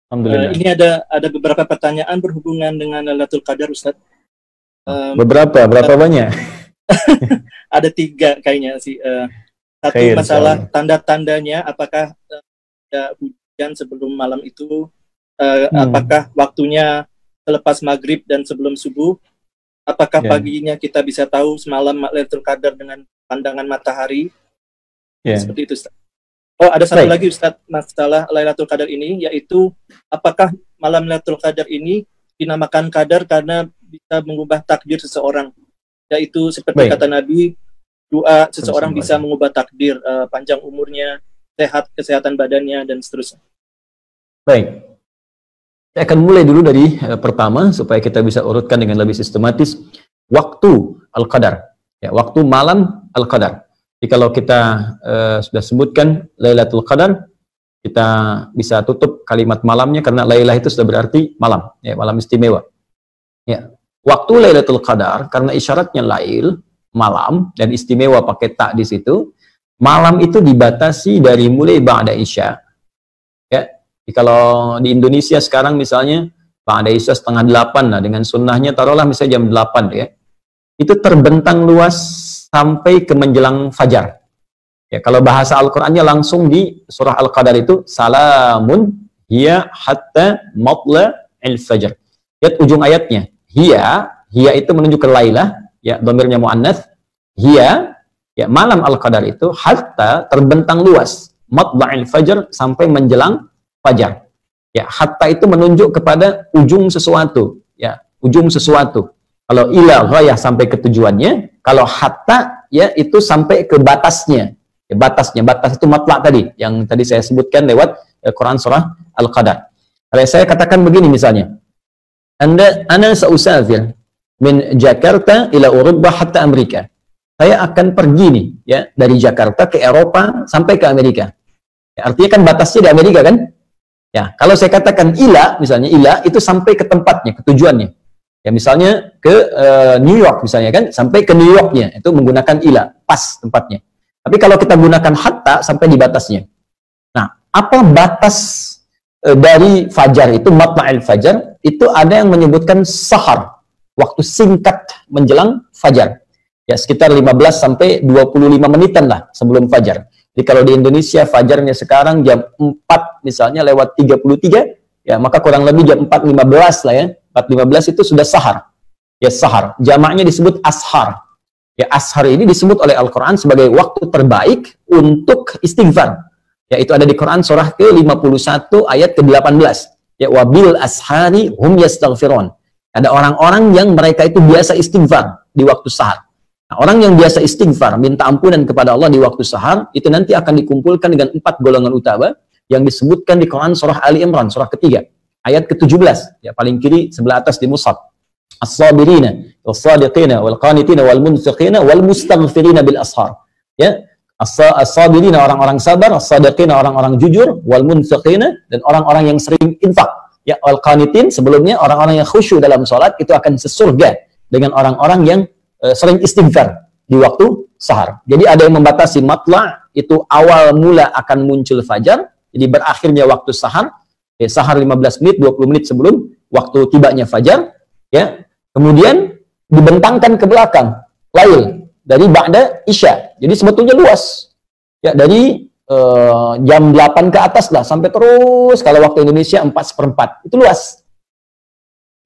Alhamdulillah. Ini ada beberapa pertanyaan berhubungan dengan Lailatul Qadar, Ustaz. Berapa banyak? Ada 3 kayaknya sih. Satu, Khair, masalah insyaallah. tanda-tandanya, apakah ada hujan sebelum malam itu, apakah waktunya selepas maghrib dan sebelum subuh, apakah Ya. paginya kita bisa tahu semalam Lailatul Qadar dengan pandangan matahari, Ya. seperti itu, Ustaz. Oh, ada satu Baik. lagi, Ustaz, masalah Lailatul Qadar ini, yaitu apakah malam Lailatul Qadar ini dinamakan Qadar karena bisa mengubah takdir seseorang, yaitu seperti Baik. kata Nabi, doa seseorang Sallallahu bisa alaihi. mengubah takdir, panjang umurnya, sehat kesehatan badannya, dan seterusnya. Baik. Saya akan mulai dulu dari pertama supaya kita bisa urutkan dengan lebih sistematis. Waktu Al-Qadar. Ya, waktu malam Al-Qadar. Jadi kalau kita sudah sebutkan Lailatul Qadar, kita bisa tutup kalimat malamnya karena Lailah itu sudah berarti malam, ya, malam istimewa. Ya. Waktu Lailatul Qadar karena isyaratnya lail, malam, dan istimewa pakai tak di situ. Malam itu dibatasi dari mulai ba'da isya. Ya. Jadi kalau di Indonesia sekarang misalnya ba'da isya 7:30 lah, dengan sunnahnya taruhlah misalnya jam 8 ya. Itu terbentang luas sampai ke menjelang fajar. Ya, kalau bahasa Al-Qur'annya langsung di surah Al-Qadar itu salamun hiya hatta matla'il fajr. Lihat ujung ayatnya. Hiya itu menunjuk ke Lailah, ya, dhamirnya muannats. Hiya, ya, malam Al-Qadar itu hatta terbentang luas, matla'il fajr sampai menjelang fajar. Ya, hatta itu menunjuk kepada ujung sesuatu, ya, ujung sesuatu. Kalau ila ghayah sampai ke tujuannya, kalau hatta ya itu sampai ke batasnya. Ya, batas itu matla' tadi yang tadi saya sebutkan lewat Quran surah Al-Qadar. Kalau saya katakan begini misalnya, ana sausafir min Jakarta ila Eropa hatta Amerika. Saya akan pergi nih ya dari Jakarta ke Eropa sampai ke Amerika. Ya, artinya kan batasnya di Amerika kan? Ya, kalau saya katakan ila misalnya, ila itu sampai ke tempatnya, ke tujuannya. Ya, misalnya ke New York misalnya kan, sampai ke New Yorknya, itu menggunakan ila, pas tempatnya. Tapi kalau kita gunakan hatta, sampai di batasnya. Nah, apa batas dari fajar itu, matla'il fajar, itu ada yang menyebutkan sahar, waktu singkat menjelang fajar. Ya, sekitar 15 sampai 25 menitan lah sebelum fajar. Jadi kalau di Indonesia fajarnya sekarang jam 4 misalnya lewat 33, ya maka kurang lebih jam 4.15 lah ya. 4.15 itu sudah sahar. Ya, sahar. Jamaknya disebut ashar. Ya, ashar ini disebut oleh Al-Quran sebagai waktu terbaik untuk istighfar. Ya, itu ada di Quran surah ke-51 ayat ke-18. Ya, wabil ashari hum yastaghfirun. Ada orang-orang yang mereka itu biasa istighfar di waktu sahar. Nah, orang yang biasa istighfar, minta ampunan kepada Allah di waktu sahar, itu nanti akan dikumpulkan dengan 4 golongan utama yang disebutkan di Quran surah Ali Imran, surah ketiga. Ayat ke-17, ya paling kiri sebelah atas di mushaf. As-sabirina, was-sadiqina, wal-qanitina, wal-munfiqina, wal-mustaghfirina bil ashar. Ya, as-sabirina orang-orang sabar, as-sadiqina orang-orang jujur, wal-munfiqina dan orang-orang yang sering infak. Ya, wal-qanitin sebelumnya orang-orang yang khusyuk dalam salat itu akan sesurga dengan orang-orang yang sering istighfar di waktu sahar. Jadi ada yang membatasi matla' itu awal mula akan muncul fajar, jadi berakhirnya waktu sahar. Ya, sahar 15 menit, 20 menit sebelum waktu tibanya fajar, ya. Kemudian dibentangkan ke belakang, lail, dari ba'da isya. Jadi sebetulnya luas. Ya, dari jam 8 ke atas lah, sampai terus kalau waktu Indonesia 4/4. Itu luas.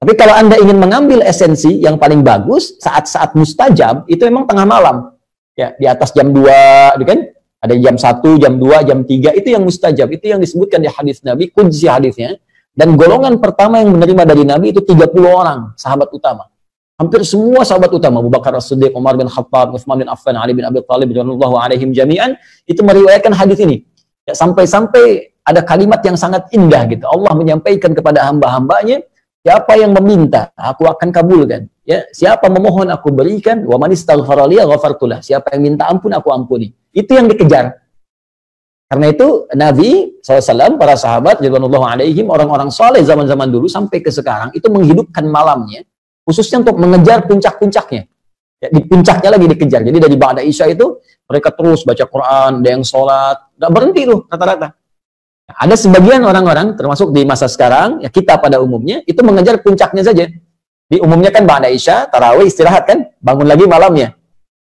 Tapi kalau Anda ingin mengambil esensi yang paling bagus, saat-saat mustajab, itu memang tengah malam. Ya, di atas jam 2, kan? Ada jam 1, jam 2, jam 3, itu yang mustajab. Itu yang disebutkan di hadis Nabi, kunci hadisnya. Dan golongan pertama yang menerima dari Nabi itu 30 orang, sahabat utama. Hampir semua sahabat utama, Abu Bakar As-Siddiq, Umar bin Khattab, Utsman bin Affan, Ali bin Abi Thalib, radhiyallahu alaihim jami'an, itu meriwayatkan hadis ini. Ya, sampai-sampai ada kalimat yang sangat indah gitu. Allah menyampaikan kepada hamba-hambanya, siapa yang meminta, aku akan kabulkan. Ya, siapa memohon, aku berikan. Wa man istaghfara li ghafartulah. Siapa yang minta ampun, aku ampuni. Itu yang dikejar. Karena itu Nabi SAW, para sahabat, radhiyallahu alaihim, orang-orang soleh zaman-zaman dulu sampai ke sekarang, itu menghidupkan malamnya, khususnya untuk mengejar puncak-puncaknya. Ya, di puncaknya lagi dikejar. Jadi dari ba'da isya itu, mereka terus baca Quran, ada yang sholat, nggak berhenti tuh rata-rata. Ada sebagian orang-orang, termasuk di masa sekarang, ya kita pada umumnya, itu mengejar puncaknya saja. Di umumnya kan ba'da isya, tarawih, istirahat kan, bangun lagi malamnya.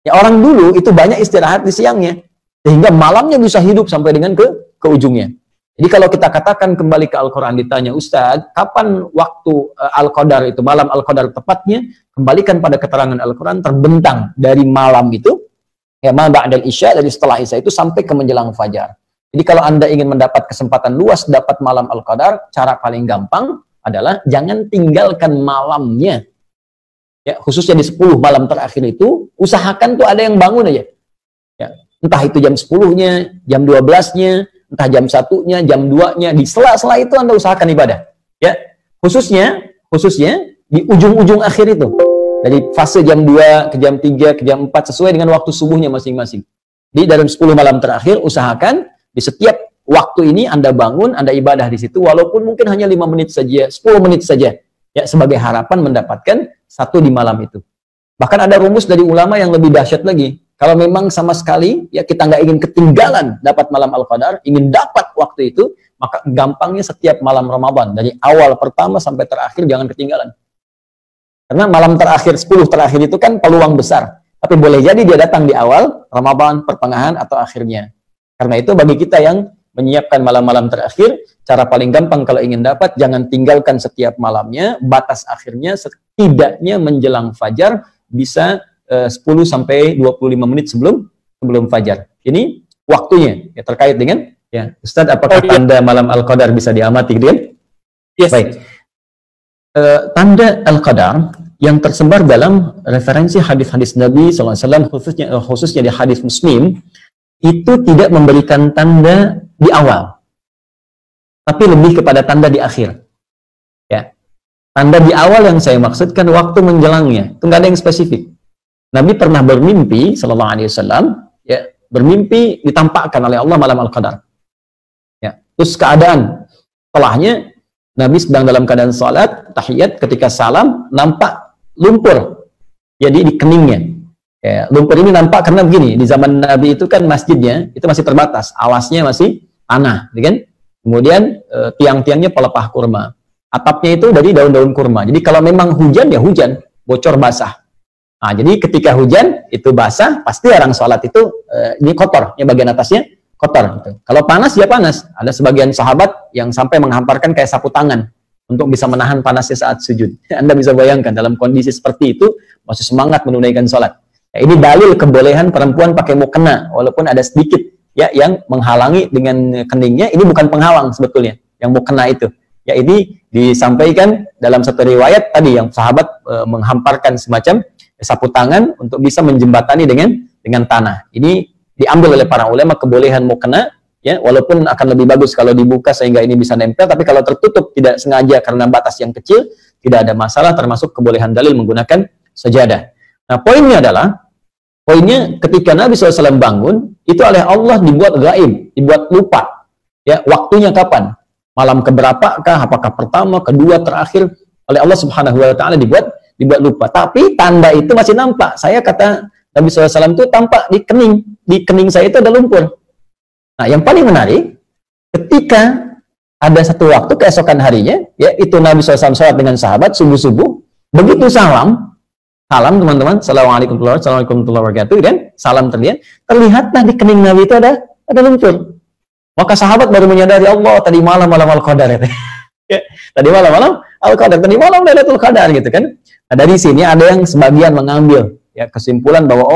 Ya orang dulu itu banyak istirahat di siangnya, sehingga malamnya bisa hidup sampai dengan ke ujungnya. Jadi kalau kita katakan kembali ke Al-Quran, ditanya, Ustadz, kapan waktu Al-Qadar itu, malam Al-Qadar tepatnya, kembalikan pada keterangan Al-Quran, terbentang dari malam itu, ya ma ba'dal isya, dari setelah isya itu sampai ke menjelang fajar. Jadi kalau Anda ingin mendapat kesempatan luas dapat malam Al-Qadar, cara paling gampang adalah jangan tinggalkan malamnya. Ya, khususnya di 10 malam terakhir itu, usahakan tuh ada yang bangun aja. Ya, entah itu jam 10-nya, jam 12-nya, entah jam 1-nya, jam 2-nya, di sela-sela itu Anda usahakan ibadah. Ya, khususnya di ujung-ujung akhir itu. Dari fase jam 2 ke jam 3 ke jam 4 sesuai dengan waktu subuhnya masing-masing. Di dalam 10 malam terakhir usahakan di setiap waktu ini Anda bangun, Anda ibadah di situ, walaupun mungkin hanya 5 menit saja, 10 menit saja, ya sebagai harapan mendapatkan satu di malam itu. Bahkan ada rumus dari ulama yang lebih dahsyat lagi. Kalau memang sama sekali ya kita nggak ingin ketinggalan dapat malam Al-Qadar, ingin dapat waktu itu, maka gampangnya setiap malam Ramadan dari awal pertama sampai terakhir jangan ketinggalan. Karena malam terakhir, 10 terakhir itu kan peluang besar. Tapi boleh jadi dia datang di awal Ramadan, pertengahan atau akhirnya. Karena itu bagi kita yang menyiapkan malam-malam terakhir, cara paling gampang kalau ingin dapat, jangan tinggalkan setiap malamnya, batas akhirnya setidaknya menjelang fajar, bisa 10-25 menit sebelum fajar. Ini waktunya, ya, terkait dengan, ya, Ustadz, apakah tanda malam Al-Qadar bisa diamati, gitu kan? Yes. Baik. Tanda Al-Qadar yang tersebar dalam referensi hadis-hadis Nabi SAW, khususnya di hadis Muslim, itu tidak memberikan tanda di awal, tapi lebih kepada tanda di akhir. Ya, tanda di awal yang saya maksudkan waktu menjelangnya, itu nggak ada yang spesifik. Nabi pernah bermimpi, Sallallahu Alaihi Wasallam, ya, bermimpi ditampakkan oleh Allah malam Al-Qadar. Ya, terus keadaan setelahnya Nabi sedang dalam keadaan salat, tahiyat, ketika salam nampak lumpur, jadi di keningnya. Ya, lumpur ini nampak karena begini, di zaman Nabi itu kan masjidnya itu masih terbatas, alasnya masih tanah, kan? Kemudian tiang-tiangnya pelepah kurma, atapnya itu dari daun-daun kurma. Jadi kalau memang hujan ya hujan, bocor basah. Nah, jadi ketika hujan itu basah, pasti orang sholat itu ini kotor, ya bagian atasnya kotor. Gitu. Kalau panas ya panas. Ada sebagian sahabat yang sampai menghamparkan kayak sapu tangan untuk bisa menahan panasnya saat sujud. Anda bisa bayangkan dalam kondisi seperti itu masih semangat menunaikan sholat. Ya, ini dalil kebolehan perempuan pakai mukena, walaupun ada sedikit ya yang menghalangi dengan keningnya. Ini bukan penghalang sebetulnya, yang mukena itu. Ya, ini disampaikan dalam satu riwayat tadi yang sahabat menghamparkan semacam sapu tangan untuk bisa menjembatani dengan tanah. Ini diambil oleh para ulama kebolehan mukena, ya, walaupun akan lebih bagus kalau dibuka sehingga ini bisa nempel, tapi kalau tertutup tidak sengaja karena batas yang kecil, tidak ada masalah, termasuk kebolehan dalil menggunakan sajadah. Nah, poinnya ketika Nabi SAW bangun, itu oleh Allah dibuat gaib, dibuat lupa. Ya, waktunya kapan? Malam keberapakah? Apakah pertama, kedua, terakhir? Oleh Allah Subhanahu wa Ta'ala dibuat lupa. Tapi tanda itu masih nampak. Saya kata Nabi SAW itu tampak di kening saya itu ada lumpur. Nah, yang paling menarik, ketika ada satu waktu keesokan harinya, ya, itu Nabi SAW sholat dengan sahabat subuh-subuh, begitu salam teman-teman, Assalamualaikum warahmatullahi wabarakatuh, dan salam terlihatlah di kening Nabi itu ada lumpur. Maka sahabat baru menyadari, Allah, tadi malam Al-Qadar ya. Ya, tadi malam Al-Qadar, tadi malam Lailatul Qadar gitu kan. Nah, dari sini ada yang sebagian mengambil ya kesimpulan bahwa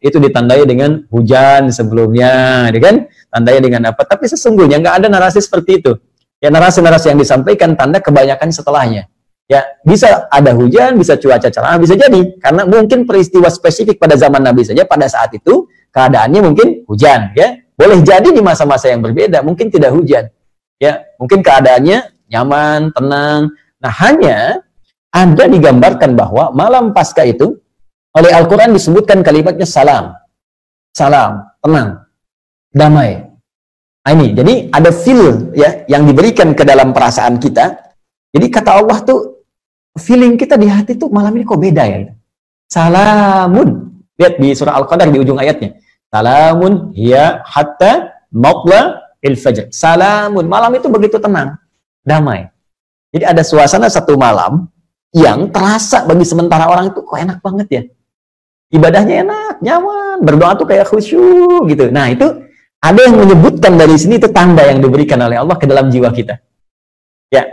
itu ditandai dengan hujan sebelumnya, gitu kan? Tandai dengan apa? Tapi sesungguhnya nggak ada narasi seperti itu. Ya, narasi-narasi yang disampaikan tanda kebanyakan setelahnya. Ya, bisa ada hujan, bisa cuaca cerah, bisa jadi karena mungkin peristiwa spesifik pada zaman Nabi saja pada saat itu keadaannya mungkin hujan, ya. Boleh jadi di masa-masa yang berbeda mungkin tidak hujan. Ya, mungkin keadaannya nyaman, tenang. Nah, hanya ada digambarkan bahwa malam Paskah itu oleh Al-Qur'an disebutkan kalimatnya salam. Salam, tenang, damai. Nah, ini, jadi ada feel ya yang diberikan ke dalam perasaan kita. Jadi kata Allah tuh, feeling kita di hati tuh malam ini kok beda ya. Salamun. Lihat di surah Al-Qadar di ujung ayatnya. Salamun hiya hatta matla fajr. Salamun. Malam itu begitu tenang, damai. Jadi ada suasana satu malam yang terasa bagi sementara orang itu kok enak banget ya. Ibadahnya enak, nyaman, berdoa tuh kayak khusyuk gitu. Nah, itu ada yang menyebutkan dari sini itu tanda yang diberikan oleh Allah ke dalam jiwa kita. Ya.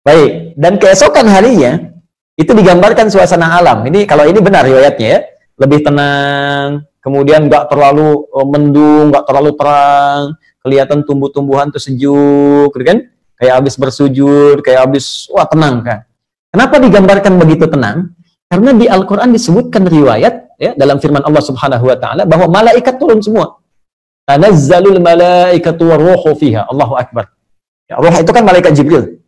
Baik, dan keesokan harinya itu digambarkan suasana alam. Ini kalau ini benar riwayatnya ya. Lebih tenang, kemudian nggak terlalu mendung, nggak terlalu terang, kelihatan tumbuh-tumbuhan tuh sejuk, gitu kan? Kayak habis bersujud, kayak habis wah tenang kan. Kenapa digambarkan begitu tenang? Karena di Al-Qur'an disebutkan riwayat ya dalam firman Allah Subhanahu wa taala bahwa malaikat turun semua. Tanazzalul malaikatu waruhu fiha. Allahu akbar. Ya, ruh itu kan malaikat Jibril.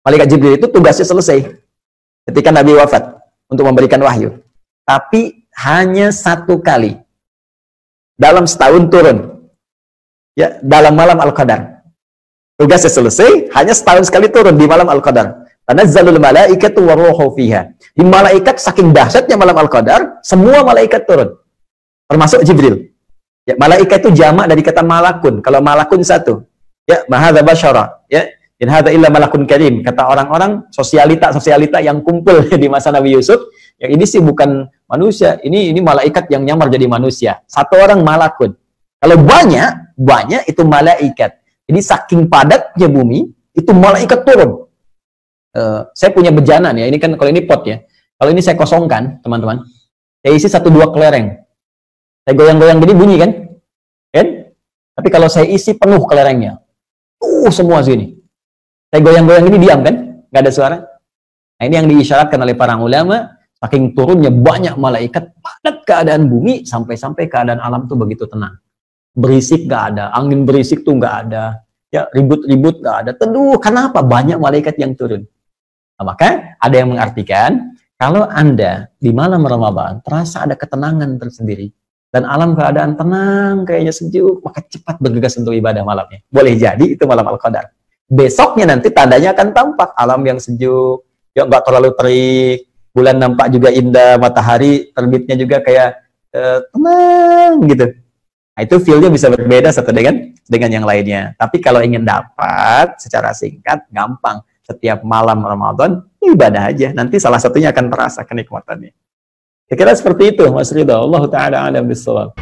Malaikat Jibril itu tugasnya selesai ketika Nabi wafat untuk memberikan wahyu. Tapi hanya satu kali dalam setahun turun. Ya, dalam malam Al-Qadar. Tugasnya selesai, hanya setahun sekali turun di malam Al-Qadar. Tanazzalul malaikatu waruhu fiha. Di malaikat saking dahsyatnya malam Al-Qadar, semua malaikat turun. Termasuk Jibril. Ya, malaikat itu jamak dari kata malakun. Kalau malakun satu. Ya, mahadza basyara. Ya, in hadza illa malakun karim. Kata orang-orang sosialita yang kumpul di masa Nabi Yusuf, yang ini sih bukan manusia, ini malaikat yang nyamar jadi manusia. Satu orang malakun. Kalau banyak itu malaikat. Jadi saking padatnya bumi, itu malaikat turun. Saya punya bejana nih, ini kan kalau ini pot ya. Kalau ini saya kosongkan, teman-teman. Saya isi 1-2 kelereng. Saya goyang-goyang jadi bunyi kan? Kan? Tapi kalau saya isi penuh kelerengnya, semua sini. Saya goyang-goyang ini diam kan? Nggak ada suara. Nah, ini yang diisyaratkan oleh para ulama, saking turunnya banyak malaikat, padat keadaan bumi, sampai-sampai keadaan alam tuh begitu tenang. Berisik nggak ada, angin berisik tuh nggak ada, ya ribut-ribut nggak ada. Teduh, kenapa? Banyak malaikat yang turun. Nah, maka ada yang mengartikan, kalau Anda di malam Ramadan terasa ada ketenangan tersendiri, dan alam keadaan tenang, kayaknya sejuk, maka cepat bergegas untuk ibadah malamnya. Boleh jadi itu malam Al-Qadar. Besoknya nanti tandanya akan tampak, alam yang sejuk, ya nggak terlalu terik, bulan nampak juga indah, matahari terbitnya juga kayak tenang gitu. Nah, itu feel-nya bisa berbeda satu dengan yang lainnya. Tapi kalau ingin dapat secara singkat, gampang. Setiap malam Ramadan, ibadah aja. Nanti salah satunya akan terasa kenikmatannya. Kira-kira seperti itu, Mas Ridho. Allah Ta'ala a'lam bishawab.